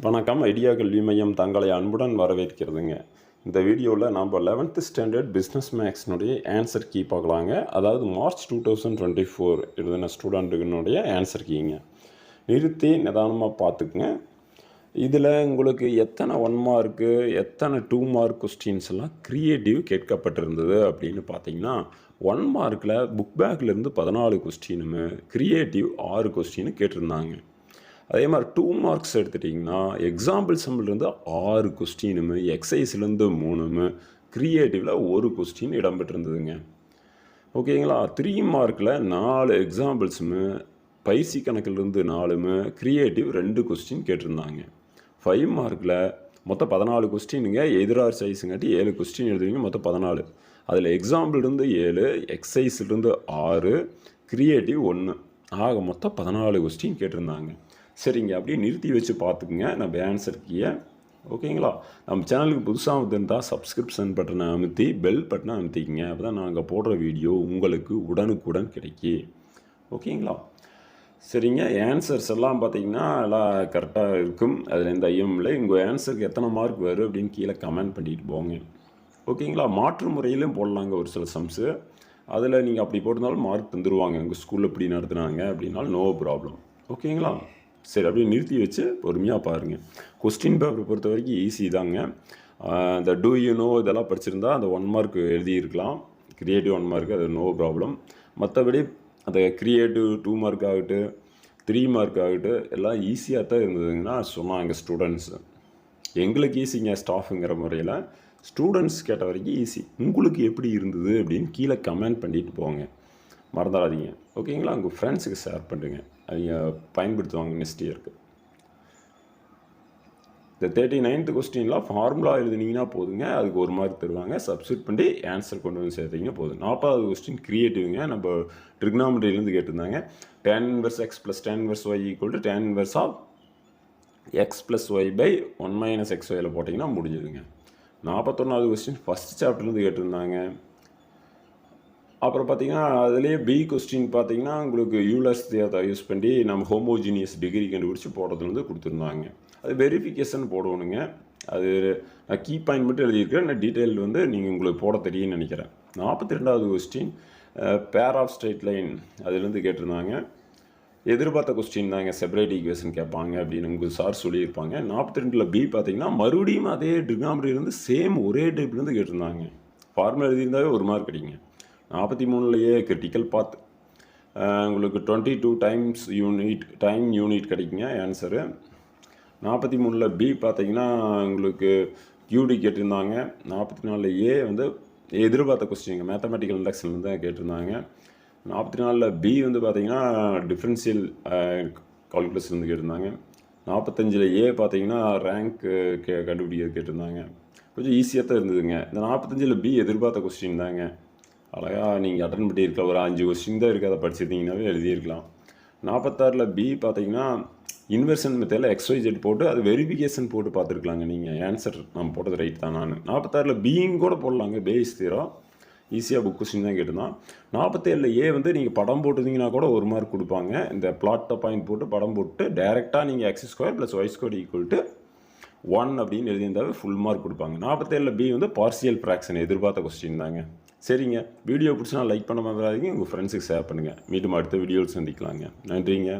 வணக்கம். ஐடியா கல்வி மையம் தங்களை அன்புடன் வரவேற்கிறதுங்க. இந்த வீடியோவில் நாம் 11th ஸ்டாண்டர்ட் பிஸ்னஸ் மேக்ஸ்னுடைய ஆன்சர் கீ பார்க்கலாங்க. அதாவது மார்ச் 2024 எழுதின ஸ்டூடெண்ட்டுனுடைய ஆன்சர் கீங்க. நிறுத்தி நிதானமாக பார்த்துக்குங்க. இதில் உங்களுக்கு எத்தனை 1 மார்க்கு எத்தனை 2 மார்க் கொஸ்டின்ஸ் எல்லாம் க்ரியேட்டிவ் கேட்கப்பட்டிருந்தது அப்படின்னு பார்த்தீங்கன்னா, 1 மார்க்கில் புக் பேக்லேருந்து 14 கொஸ்டினுமே க்ரியேட்டிவ் 6 கொஸ்டின் கேட்டிருந்தாங்க. அதே மாதிரி 2 மார்க்ஸ் எடுத்துட்டிங்கன்னா எக்ஸாம்பிள் சம்மிலேருந்து 6 கொஸ்டினுமே, எக்ஸசைஸ்லேருந்து 3மே, க்ரியேட்டிவில் 1 கொஸ்டின் இடம்பெற்றிருந்ததுங்க. ஓகேங்களா. 3 மார்க்கில் 4 எக்ஸாம்பிள்ஸுமே, பயிற்சி கணக்கிலிருந்து 4மே, க்ரியேட்டிவ் 2 கொஸ்டின் கேட்டிருந்தாங்க. 5 மார்க்கில் மொத்தம் 14 கொஸ்டினுங்க. எதிரார் சைஸுங்காட்டி 7 கொஸ்டின் எழுதுவீங்க, மொத்தம் 14. அதில் எக்ஸாம்பிள்லேருந்து 7, எக்ஸசைஸ்லேருந்து 6, க்ரியேட்டிவ் 1, ஆக மொத்தம் 14 கொஸ்டின் கேட்டிருந்தாங்க. சரிங்க, அப்படியே நிறுத்தி வச்சு பார்த்துக்குங்க நம்ம ஆன்சர் கீயை. ஓகேங்களா. நம்ம சேனலுக்கு புதுசாக வந்துருந்தால் சப்ஸ்கிரிப்ஷன் பட்டனை அமுத்தி பெல் பட்டனை அமுத்திக்கிங்க. அப்போ தான் நாங்கள் போடுற வீடியோ உங்களுக்கு உடனுக்குடன் கிடைக்கி. ஓகேங்களா. சரிங்க, ஆன்சர்ஸ் எல்லாம் பார்த்தீங்கன்னா எல்லாம் கரெக்டாக இருக்கும். அதில் எந்த ஐயம் இல்லை. உங்கள் ஆன்சருக்கு எத்தனை மார்க் வரும் அப்படின்னு கீழே கமெண்ட் பண்ணிட்டு போங்க. ஓகேங்களா. மாற்று முறையிலும் போடலாங்க ஒரு சில சம்ஸு. அதில் நீங்கள் அப்படி போட்டிருந்தாலும் மார்க் தந்துடுவாங்க. உங்கள் ஸ்கூலில் இப்படி நடத்துனாங்க அப்படின்னாலும் நோ ப்ராப்ளம். ஓகேங்களா. சரி, அப்படியே நிறுத்தி வச்சு பொறுமையாக பாருங்கள். கொஸ்டின் பேப்பரை பொறுத்த வரைக்கும் ஈஸி தாங்க. இந்த டூ யூ நோ இதெல்லாம் படிச்சிருந்தா அந்த 1 மார்க் எழுதியிருக்கலாம். க்ரியேட்டிவ் 1 மார்க், அது நோ ப்ராப்ளம். மற்றபடி அந்த க்ரியேட்டிவ் 2 மார்க் ஆகட்டும், 3 மார்க் ஆகட்டும், எல்லாம் ஈஸியாக தான் இருந்ததுங்கன்னா சொன்னாங்க ஸ்டூடெண்ட்ஸு. எங்களுக்கு ஈஸிங்க ஸ்டாஃபுங்கிற முறையில். ஸ்டூடெண்ட்ஸ் கேட்ட வரைக்கும் ஈஸி. உங்களுக்கு எப்படி இருந்தது அப்படின்னு கீழே கமெண்ட் பண்ணிட்டு போங்க, மறந்துடாதீங்க. ஓகேங்களா. உங்கள் ஃப்ரெண்ட்ஸுக்கு ஷேர் பண்ணுங்க, அவங்க பயன்படுத்துவாங்க நெக்ஸ்ட் இயருக்கு. இந்த 39th கொஸ்டின்லாம் ஃபார்முலா எழுதுனீங்கன்னா போதுங்க, அதுக்கு 1 மார்க் தருவாங்க. சப்ஸ்டியூட் பண்ணி ஆன்சர் கொண்டு வந்து சேர்த்திங்கன்னா போதும். 40வது கொஸ்டின் க்ரியேட்டிவ்ங்க. நம்ம ட்ரிக்னாமெட்ரியிலேருந்து கேட்டிருந்தாங்க. tan inverse x plus tan inverse y equal to tan inverse of x plus y by 1 minus xyல போட்டிங்கன்னா முடிஞ்சதுங்க. 41வது கொஸ்டின் ஃபஸ்ட் சாப்டர்லேருந்து கேட்டிருந்தாங்க. அப்புறம் பார்த்தீங்கன்னா அதுலேயே பி கொஸ்டின் பார்த்தீங்கன்னா உங்களுக்கு யூலர்ஸ் தியரத்தை யூஸ் பண்ணி நம்ம ஹோமோஜீனியஸ் டிகிரி கண்டுபிடிச்சி போடுறதுலேருந்து கொடுத்துருந்தாங்க. அது வெரிஃபிகேஷன் போடணுங்க. அது நான் கீ பாயிண்ட் மட்டும் எழுதியிருக்கிறேன். நான் டீட்டெயில் வந்து நீங்கள் உங்களுக்கு போட தெரியும்னு நினைக்கிறேன். 42வது question pair of straight line அதுலேருந்து கேட்டிருந்தாங்க. எதிர்பார்த்த கொஸ்டின் தாங்க, செப்பரேட் ஈக்குவேஷன் கேட்பாங்க அப்படின்னு உங்களுக்கு சார் சொல்லியிருப்பாங்க. 42ல் பி பார்த்தீங்கன்னா மறுபடியும் அதே ட்ரிக்னாமெட்ரியிலேருந்து சேம் ஒரே டைப்லேருந்து கேட்டிருந்தாங்க. ஃபார்முலா எழுதியிருந்தாவே 1 மார்க் கிடைக்குங்க. 43லேயே கிரிட்டிக்கல் பாத் உங்களுக்கு 22 டைம் யூனிட் கிடைக்குங்க ஆன்சரு. 43ல் பி பார்த்தீங்கன்னா உங்களுக்கு கியூடி கேட்டிருந்தாங்க. 44ல் ஏ வந்து எதிர்பார்த்த கொஸ்டின்ங்க, மேத்தமெட்டிக்கல் இண்டக்ஷன்லேருந்து தான் கேட்டிருந்தாங்க. 44ல் பி வந்து பார்த்தீங்கன்னா டிஃப்ரென்ஷியல் கால்குலஸ்லேருந்து கேட்டிருந்தாங்க. 45ல் ஏ பார்த்தீங்கன்னா ரேங்க் கண்டுபிடிக்கிறது கேட்டிருந்தாங்க. கொஞ்சம் ஈஸியாக தான் இருந்ததுங்க. இந்த 45ல் பி எதிர்பார்த்த கொஸ்டின் தாங்க. அழகாக நீங்கள் அட்டன் பண்ணியிருக்கலாம். ஒரு 5 கொஸ்டின் தான் இருக்குது, அதை படிச்சிருந்தீங்கன்னாவே எழுதியிருக்கலாம். 46ல் பி பார்த்தீங்கன்னா இன்வெர்ஷன் மெத்தடில் XYZ போட்டு அது வெரிஃபிகேஷன் போட்டு பார்த்துருக்கலாங்க. நீங்கள் ஆன்சர் நம்ம போட்டது ரைட் தான். நான் 46ல் பியும் கூட போடலாங்க. பேஸ் தீரம் ஈஸியாக புக் கொஸ்டின் தான் கேட்டுதான். 47ல் ஏ வந்து நீங்கள் படம் போட்டுருந்தீங்கன்னா கூட 1 மார்க் கொடுப்பாங்க. இந்த பிளாட்டை பாயிண்ட் போட்டு படம் போட்டு டைரெக்டாக நீங்கள் x² + y² = 1 அப்படின்னு எழுதியிருந்தாவே ஃபுல் மார்க் கொடுப்பாங்க. 47ல் பி வந்து பார்சியல் ஃப்ராக்ஷன் எதிர்பார்த்த கொஸ்டின் தாங்க. சரிங்க, வீடியோ பிடிச்சினா லைக் பண்ண மறந்துடாதீங்க. உங்கள் ஃப்ரெண்ட்ஸுக்கு ஷேர் பண்ணுங்கள். மீண்டும் அடுத்த வீடியோவில் சந்திக்கலாங்க. நன்றிங்க.